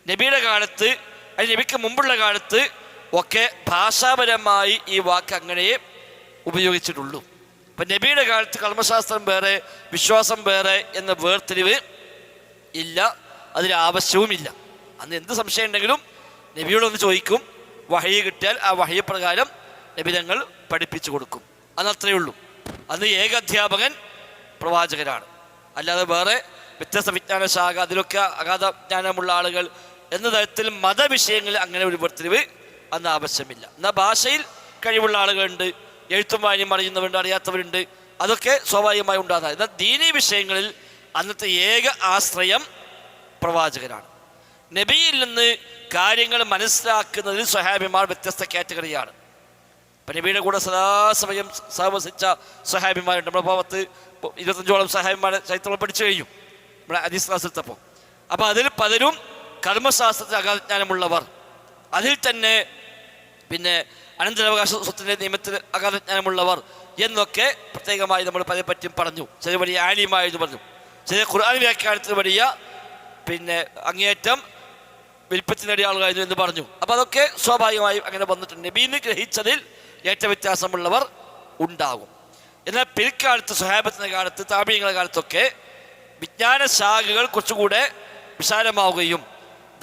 നബിയുടെ കാലത്ത് അല്ലെങ്കിൽ നബിക്ക് മുമ്പുള്ള കാലത്ത് ഒക്കെ ഭാഷാപരമായി ഈ വാക്ക് അങ്ങനെ ഉപയോഗിച്ചിട്ടുള്ളൂ. അപ്പം നബിയുടെ കാലത്ത് കർമ്മശാസ്ത്രം വേറെ വിശ്വാസം വേറെ എന്ന വേർതിരിവ് ഇല്ല, അതിന് ആവശ്യവുമില്ല. അന്ന് എന്ത് സംശയം ഉണ്ടെങ്കിലും നബിയോടൊന്ന് ചോദിക്കും, വഹയി കിട്ടിയാൽ ആ വഹയി പ്രകാരം നബി തങ്ങൾ പഠിപ്പിച്ചു കൊടുക്കും. അന്നത്രയേ ഉള്ളൂ. അന്ന് ഏക അധ്യാപകൻ പ്രവാചകനാണ്. അല്ലാതെ വേറെ വ്യത്യസ്ത വിജ്ഞാന ശാഖ അതിലൊക്കെ അഗാധ ജ്ഞാനമുള്ള ആളുകൾ എന്ന തരത്തിൽ മതവിഷയങ്ങളിൽ അങ്ങനെ ഒരു വേർതിരിവ് അന്ന് ആവശ്യമില്ല. എന്നാൽ ഭാഷയിൽ കഴിവുള്ള ആളുകളുണ്ട്, എഴുത്തും വായനയും അറിയുന്നവരുണ്ട്, അറിയാത്തവരുണ്ട്, അതൊക്കെ സ്വാഭാവികമായി ഉണ്ടാകുന്നത്. എന്നാൽ ദീനീ വിഷയങ്ങളിൽ അന്നത്തെ ഏക ആശ്രയം പ്രവാചകനാണ്. നബിയിൽ നിന്ന് കാര്യങ്ങൾ മനസ്സിലാക്കുന്നതിൽ സ്വഹാബിമാർ വ്യത്യസ്ത കാറ്റഗറിയാണ്. ഇപ്പം നബിയുടെ കൂടെ സദാസമയം സഹവസിച്ച സ്വഹാബിമാരുണ്ട്. നമ്മുടെ ഭാഗത്ത് 25ഓളം സ്വഹാബിമാരെ ചരിത്രം പഠിച്ചു കഴിഞ്ഞു നമ്മുടെ ഹദീസ് ക്ലാസ്സെടുത്തപ്പോൾ. അപ്പോൾ അതിൽ പലരും കർമ്മശാസ്ത്രത്തിൽ അഗാധജ്ഞാനമുള്ളവർ, അതിൽ തന്നെ പിന്നെ അനന്തരാവകാശ സ്വത്തിൻ്റെ നിയമത്തിൽ അഗാധജ്ഞാനമുള്ളവർ എന്നൊക്കെ പ്രത്യേകമായി നമ്മൾ പല പറ്റിയും പറഞ്ഞു. ചില വലിയ ആലിമായെന്ന് പറഞ്ഞു, ചില ഖുർആൻ വ്യാഖ്യാനത്തിന് വലിയ പിന്നെ അങ്ങേയറ്റം വിൽപ്പത്തി നേടിയ ആളുകളായിരുന്നു എന്ന് പറഞ്ഞു. അപ്പോൾ അതൊക്കെ സ്വാഭാവികമായും അങ്ങനെ വന്നിട്ടുണ്ട്. നബീന്ന് ഗ്രഹിച്ചതിൽ ഏറ്റവും വ്യത്യാസമുള്ളവർ ഉണ്ടാകും. എന്നാൽ പിൽക്കാലത്ത് സ്വഹാബത്തിൻ്റെ കാലത്ത് താബീങ്ങളുടെ കാലത്തൊക്കെ വിജ്ഞാന ശാഖകൾ കുറച്ചുകൂടെ വിശാലമാവുകയും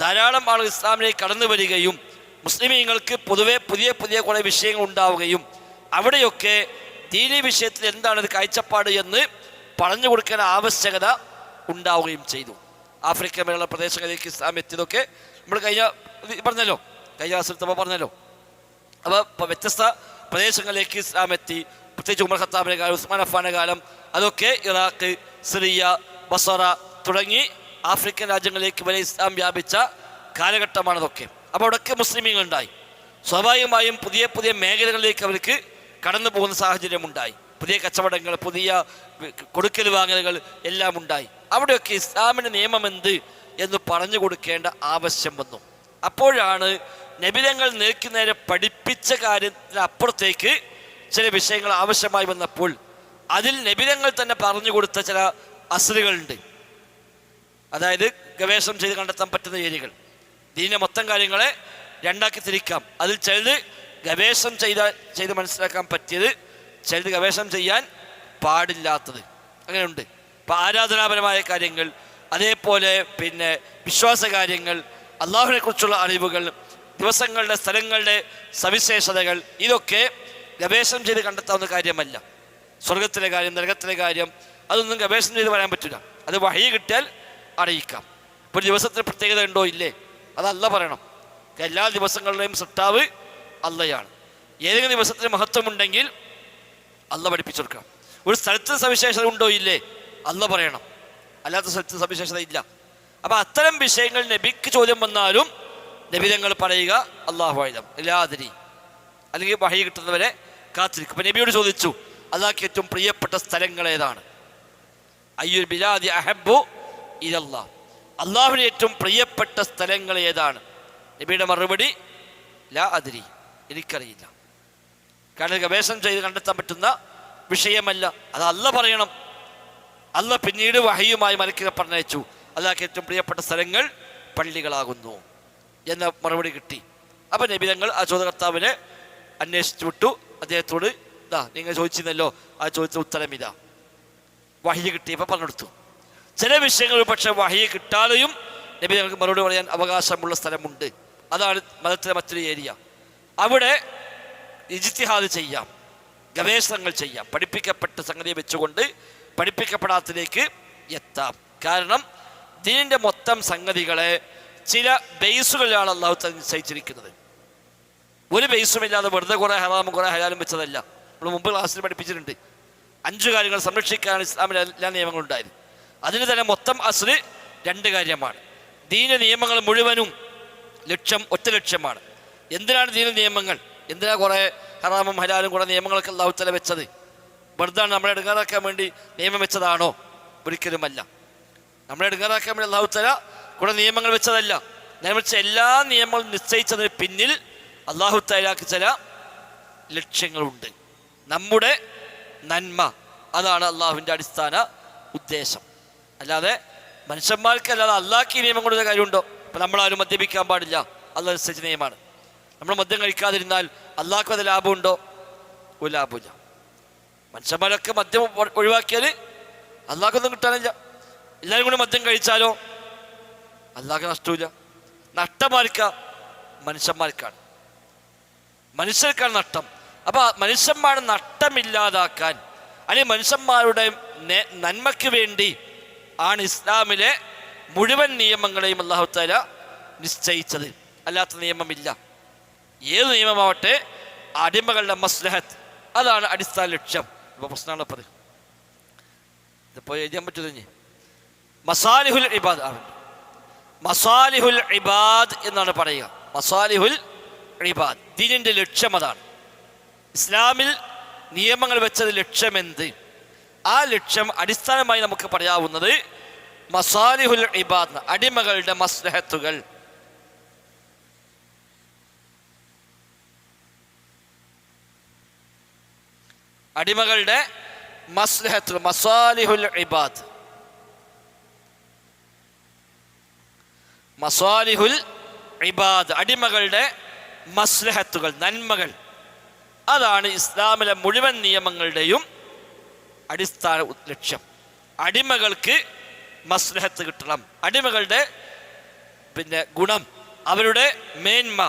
ധാരാളം ആളുകൾ ഇസ്ലാമിലേക്ക് കടന്നു വരികയും മുസ്ലിമീങ്ങൾക്ക് പൊതുവെ പുതിയ പുതിയ കുറേ വിഷയങ്ങൾ ഉണ്ടാവുകയും അവിടെയൊക്കെ ദീനീ വിഷയത്തിൽ എന്താണ് കാഴ്ചപ്പാട് എന്ന് പറഞ്ഞു കൊടുക്കാൻ ആവശ്യകത ഉണ്ടാവുകയും ചെയ്തു. ആഫ്രിക്ക മേലുള്ള പ്രദേശങ്ങളിലേക്ക് ഇസ്ലാം എത്തിയതൊക്കെ നമ്മൾ കഴിഞ്ഞ ദിവസത്തപ്പോൾ പറഞ്ഞല്ലോ. അപ്പോൾ വ്യത്യസ്ത പ്രദേശങ്ങളിലേക്ക് ഇസ്ലാം എത്തി. പ്രത്യേകിച്ച് ഉമർ ഖത്താബിൻ്റെ കാലം, ഉസ്മാൻ അഫ്ഫാൻ്റെ കാലം, അതൊക്കെ ഇറാഖ്, സിറിയ, ബസറ തുടങ്ങി ആഫ്രിക്കൻ രാജ്യങ്ങളിലേക്ക് വരെ ഇസ്ലാം വ്യാപിച്ച കാലഘട്ടമാണതൊക്കെ. അപ്പോൾ അവിടെയൊക്കെ മുസ്ലിമീങ്ങളുണ്ടായി. സ്വാഭാവികമായും പുതിയ പുതിയ മേഖലകളിലേക്ക് അവർക്ക് കടന്നു പോകുന്ന സാഹചര്യമുണ്ടായി. പുതിയ കച്ചവടങ്ങൾ, പുതിയ കൊടുക്കൽ വാങ്ങലുകൾ എല്ലാം ഉണ്ടായി. അവിടെയൊക്കെ ഇസ്ലാമിൻ്റെ നിയമം എന്ത് എന്ന് പറഞ്ഞു കൊടുക്കേണ്ട ആവശ്യം വന്നു. അപ്പോഴാണ് നബിതങ്ങൾ നേരെ പഠിപ്പിച്ച കാര്യത്തിനപ്പുറത്തേക്ക് ചില വിഷയങ്ങൾ ആവശ്യമായി വന്നപ്പോൾ അതിൽ നബിതങ്ങൾ തന്നെ പറഞ്ഞു കൊടുത്ത ചില അസ്ലുകളുണ്ട്. അതായത് ഗവേഷണം ചെയ്ത് കണ്ടെത്താൻ പറ്റുന്ന ഏരിയകൾ. ദീനിലെ മൊത്തം കാര്യങ്ങളെ രണ്ടാക്കി തിരിക്കാം. അതിൽ ചിലത് ഗവേഷണം ചെയ്ത് മനസ്സിലാക്കാൻ പറ്റിയത്, ചിലത് ഗവേഷണം ചെയ്യാൻ പാടില്ലാത്തത്, അങ്ങനെയുണ്ട്. ഇപ്പം ആരാധനാപരമായ കാര്യങ്ങൾ, അതേപോലെ പിന്നെ വിശ്വാസ കാര്യങ്ങൾ, അള്ളാഹുവിനെ കുറിച്ചുള്ള അറിവുകൾ, ദിവസങ്ങളുടെ സ്ഥലങ്ങളുടെ സവിശേഷതകൾ, ഇതൊക്കെ ഗവേഷണം ചെയ്ത് കണ്ടെത്താവുന്ന കാര്യമല്ല. സ്വർഗത്തിലെ കാര്യം, നരകത്തിലെ കാര്യം, അതൊന്നും ഗവേഷണം ചെയ്ത് പറയാൻ പറ്റില്ല. അത് വഹി കിട്ടിയാൽ അറിയിക്കാം. ഇപ്പോൾ ദിവസത്തിന് പ്രത്യേകത ഉണ്ടോ ഇല്ലേ, അത് അല്ല പറയണം. എല്ലാ ദിവസങ്ങളുടെയും സൃഷ്ടാവ് അള്ളയാണ്. ഏതെങ്കിലും ദിവസത്തിന് മഹത്വമുണ്ടെങ്കിൽ അല്ല പഠിപ്പിച്ചു കൊടുക്കണം. ഒരു സ്ഥലത്തിന് സവിശേഷത ഉണ്ടോ ഇല്ലേ, അല്ല പറയണം. അല്ലാത്ത സ്ഥലത്തിന് സവിശേഷത ഇല്ല. അപ്പം അത്തരം വിഷയങ്ങൾ നബിക്ക് ചോദ്യം വന്നാലും നബിതങ്ങൾ പറയുക അല്ലാഹു അഅലം, ഇല്ലാതിരി, അല്ലെങ്കിൽ വഹി കിട്ടുന്നവരെ കാത്തിരിക്കും. അപ്പം നബിയോട് ചോദിച്ചു, അല്ലാഹുവിന് ഏറ്റവും പ്രിയപ്പെട്ട സ്ഥലങ്ങൾ ഏതാണ്? അയ്യുൽ ബിലാദി അഹബ്ബു ഇലല്ലാഹ്, അള്ളാഹുവിന് ഏറ്റവും പ്രിയപ്പെട്ട സ്ഥലങ്ങൾ ഏതാണ്? നബിയുടെ മറുപടി ലാ അദ്രി, എനിക്കറിയില്ല. കാരണം ഗവേഷണം ചെയ്ത് കണ്ടെത്താൻ പറ്റുന്ന വിഷയമല്ല, അത് അല്ല പറയണം. അല്ല പിന്നീട് വഹയുമായി മലക്കിനെ പറഞ്ഞയച്ചു, അള്ളാഹ്ക്ക് ഏറ്റവും പ്രിയപ്പെട്ട സ്ഥലങ്ങൾ പള്ളികളാകുന്നു എന്ന മറുപടി കിട്ടി. അപ്പം നബി തങ്ങൾ ആ ചോദ്യകർത്താവിനെ അന്വേഷിച്ചു വിട്ടു. അദ്ദേഹത്തോട് നിങ്ങൾ ചോദിച്ചിരുന്നല്ലോ, ആ ചോദിച്ച ഉത്തരം ഇതാ, വഹി കിട്ടിയപ്പോൾ പറഞ്ഞെടുത്തു. ചില വിഷയങ്ങൾ പക്ഷേ വഹി കിട്ടാതെയും നബി തങ്ങൾക്ക് മറുപടി പറയാൻ അവകാശമുള്ള സ്ഥലമുണ്ട്. അതാണ് മതത്തിലെ മറ്റൊരു ഏരിയ. അവിടെ ഇജ്തിഹാദ് ചെയ്യാം, ഗവേഷണങ്ങൾ ചെയ്യാം, പഠിപ്പിക്കപ്പെട്ട സംഗതിയെ വെച്ചുകൊണ്ട് പഠിപ്പിക്കപ്പെടാത്തതിലേക്ക് എത്താം. കാരണം ദീനിൻ്റെ മൊത്തം സംഗതികളെ ചില ബേസുകളിലാണ് അള്ളാഹു നിശ്ചയിച്ചിരിക്കുന്നത്. ഒരു ബേസുമില്ലാതെ വെറുതെ കുറേ ഹറാമും കുറേ ഹലാലും വെച്ചതല്ല. നമ്മൾ മുമ്പ് ക്ലാസ്സിൽ പഠിപ്പിച്ചിട്ടുണ്ട്. 5 കാര്യങ്ങൾ സംരക്ഷിക്കാനാണ് ഇസ്ലാമിലെ എല്ലാ നിയമങ്ങളുണ്ടായത്. അതിന് തന്നെ മൊത്തം അസ്ല് 2 കാര്യമാണ്. ദീന നിയമങ്ങൾ മുഴുവനും ഒറ്റ ലക്ഷ്യമാണ്. എന്തിനാണ് ദീന നിയമങ്ങൾ? എന്തിനാണ് കുറേ ഹറാമും ഹലാലും കുറേ നിയമങ്ങളൊക്കെ അല്ലാഹു തആല വെച്ചത്? വെറുതെ നമ്മളെ എടുക്കാറാക്കാൻ വേണ്ടി നിയമം വെച്ചതാണോ? ഒരിക്കലുമല്ല. നമ്മളെ എടുക്കാറാക്കാൻ വേണ്ടി അല്ലാഹു തആല കുറേ നിയമങ്ങൾ വെച്ചതല്ല. നേരെ വെച്ച എല്ലാ നിയമങ്ങളും നിശ്ചയിച്ചതിന് പിന്നിൽ അല്ലാഹു തആലക്ക് ചില ലക്ഷ്യങ്ങളുണ്ട്. നമ്മുടെ നന്മ, അതാണ് അള്ളാഹുവിൻ്റെ അടിസ്ഥാന ഉദ്ദേശം. അല്ലാതെ മനുഷ്യന്മാർക്ക്, അല്ലാതെ അള്ളാഹ്ക്ക് നിയമം കൊണ്ടൊരു കാര്യമുണ്ടോ? ഇപ്പം നമ്മളാരും മദ്യപിക്കാൻ പാടില്ല, അള്ളാഹ് നിശ്ചയിച്ച നിയമമാണ്. നമ്മൾ മദ്യം കഴിക്കാതിരുന്നാൽ അള്ളാഹ്ക്ക് അത് ലാഭമുണ്ടോ? ഒരു ലാഭമില്ല. മനുഷ്യന്മാരൊക്കെ മദ്യം ഒഴിവാക്കിയാൽ അള്ളാഹ്ക്കൊന്നും കിട്ടാനില്ല. എല്ലാവരും കൂടി മദ്യം കഴിച്ചാലോ അള്ളാഹ്ക്ക് നഷ്ടമില്ല. നഷ്ടമാർക്ക മനുഷ്യന്മാർക്കാണ്, മനുഷ്യർക്കാണ് നഷ്ടം. അപ്പോൾ മനുഷ്യന്മാരുടെ നഷ്ടമില്ലാതാക്കാൻ അല്ലെങ്കിൽ മനുഷ്യന്മാരുടെ നന്മയ്ക്ക് വേണ്ടി ആണ് ഇസ്ലാമിലെ മുഴുവൻ നിയമങ്ങളെയും അല്ലാഹു തആല നിശ്ചയിച്ചത്. അല്ലാത്ത നിയമമില്ല. ഏത് നിയമമാവട്ടെ അടിമകളുടെ മസ്ലഹത്ത്, അതാണ് അടിസ്ഥാന ലക്ഷ്യം. ഇപ്പോൾ പ്രശ്നമാണ് പറയും, ഇതിപ്പോൾ എഴുതാൻ പറ്റുന്ന മസാലിഹുൽ ഇബാദ് ആണ്. മസാലിഹുൽ ഇബാദ് എന്നാണ് പറയുക. മസാലിഹുൽ ഇബാദ്, ദീനിൻ്റെ ലക്ഷ്യം അതാണ്. ഇസ്ലാമിൽ നിയമങ്ങൾ വെച്ചത് ലക്ഷ്യമെന്ത്? ആ ലക്ഷ്യം അടിസ്ഥാനമായി നമുക്ക് പറയാവുന്നത് മസാലിഹുൽ ഇബാദ്, അടിമകളുടെ മസ്ലഹത്തുകൾ. അടിമകളുടെ മസ്ലഹത്തുകൾ, മസാലിഹുൽ ഇബാദ്. മസാലിഹുൽ ഇബാദ്, അടിമകളുടെ മസ്ലഹത്തുകൾ, നന്മകൾ. അതാണ് ഇസ്ലാമിലെ മുഴുവൻ നിയമങ്ങളുടെയും അടിസ്ഥാന ലക്ഷ്യം. അടിമകൾക്ക് മസ്ലഹത്ത് കിട്ടണം, അടിമകളുടെ ഗുണം, അവരുടെ മേന്മ,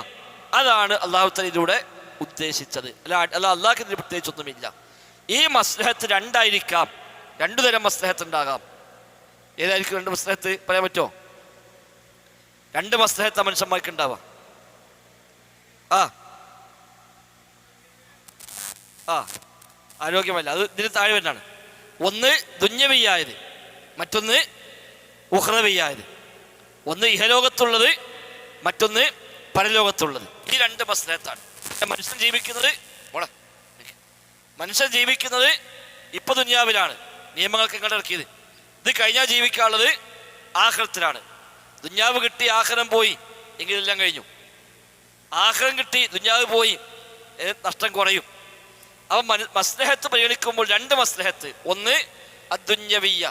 അതാണ് അല്ലാഹു തആല ഇതിലൂടെ ഉദ്ദേശിച്ചത്. അല്ലാഹ്ക്ക് ഇതിൽ പ്രത്യേകിച്ചൊന്നുമില്ല. ഈ മസ്ലഹത്ത് രണ്ടായിരിക്കാം, രണ്ടു തരം മസ്ലഹത്ത് ഉണ്ടാകാം. ഏതായിരിക്കും രണ്ട് മസ്ലഹത്ത് പറയാൻ പറ്റുമോ? രണ്ട് മസ്ലഹത്ത് മനുഷ്യന്മാർക്ക് ഉണ്ടാവാം. ആരോഗ്യമല്ല, അത് ഇതിന് താഴെ വരുന്നതാണ്. ഒന്ന് ദുന്യവിയായത്, മറ്റൊന്ന് ഉഖ്റവിയായത്. ഒന്ന് ഇഹലോകത്തുള്ളത്, മറ്റൊന്ന് പരലോകത്തുള്ളത്. ഈ രണ്ട് മസ്ലഹത്താണ്. മനുഷ്യൻ ജീവിക്കുന്നത് ഇപ്പൊ ദുന്യാവിലാണ്, നിയമങ്ങൾക്ക് ഇങ്ങോട്ട് ഇറക്കിയത്. ഇത് കഴിഞ്ഞാൽ ജീവിക്കാനുള്ളത് ആഖിറത്തിലാണ്. ദുന്യാവ് കിട്ടി ആഖിറം പോയി എങ്കിൽ എല്ലാം കഴിഞ്ഞു. ആഖിറം കിട്ടി ദുന്യാവ് പോയി, നഷ്ടം കുറയും. അപ്പം മസ്ലഹത്ത് പരിഗണിക്കുമ്പോൾ രണ്ട് മസ്ലഹത്ത്, ഒന്ന് അദ്ദുന്യവിയ്യ,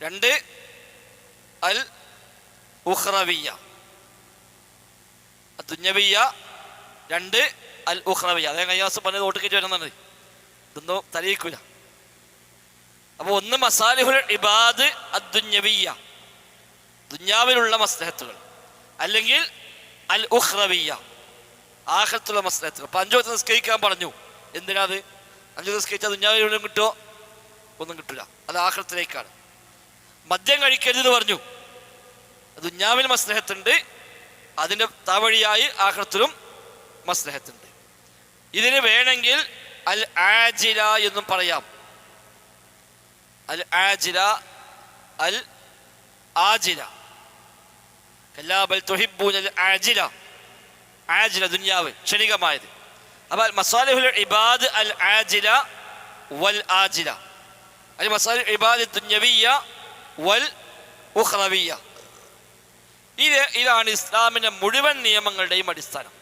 രണ്ട് അൽ ഉഖ്റവിയ്യ. അദ്ദുന്യവിയ്യ, രണ്ട് അൽ ഉഖ്റവിയ്യ. അതേ കയ്യാസം പറഞ്ഞത് ഓട്ടിക്കേറ്റ് വരുന്നുണ്ട്, ഇതൊന്നും തലയിക്കൂല. അപ്പോൾ ഒന്ന് മസാലിഹുൽ ഇബാദ് അദ്ദുന്യവിയ്യ, ദുന്യാവിലുള്ള മസ്ലഹത്തുകൾ, അല്ലെങ്കിൽ അൽ ഉഖ്റവിയ്യ, ആഖിറത്തുള്ള മസ്ലഹത്തുകൾ. അപ്പോൾ 5 വക്ത് നിസ്കരിക്കാൻ പറഞ്ഞു. എന്തിനാത്? 5 നിസ്കരിച്ചാൽ ദുന്യാവിലും കിട്ടുമോ? ഒന്നും കിട്ടില്ല, അത് ആഖിറത്തിലേക്കാണ്. മദ്യം കഴിക്കരുതെന്ന് പറഞ്ഞു, ദുന്യാവിൽ മസ്ലഹത്തുണ്ട്, അതിൻ്റെ താവഴിയായി ആഖിറത്തിലും മസ്ലഹത്തുണ്ട്. ഇതിന് വേണമെങ്കിൽ അൽ ആജില എന്നും പറയാം. അൽ ആജില, അൽ ആജില. കല്ലാ ബൽ തുഹിബ്ബൂനൽ ആജില, ആജില ദുനിയാവ് ക്ഷണികമായത്. അപ്പോൾ മസാലിഹുൽ ഇബാദ് അൽ ആജില വൽ ആജില, അൽ മസാലിഹുൽ ഇബാദ് ദുനിയവിയ്യ വൽ ഉഖ്റവിയ്യ. ഇതാണ് ഇസ്ലാമിൻ്റെ മുഴുവൻ നിയമങ്ങളുടെയും അടിസ്ഥാനം.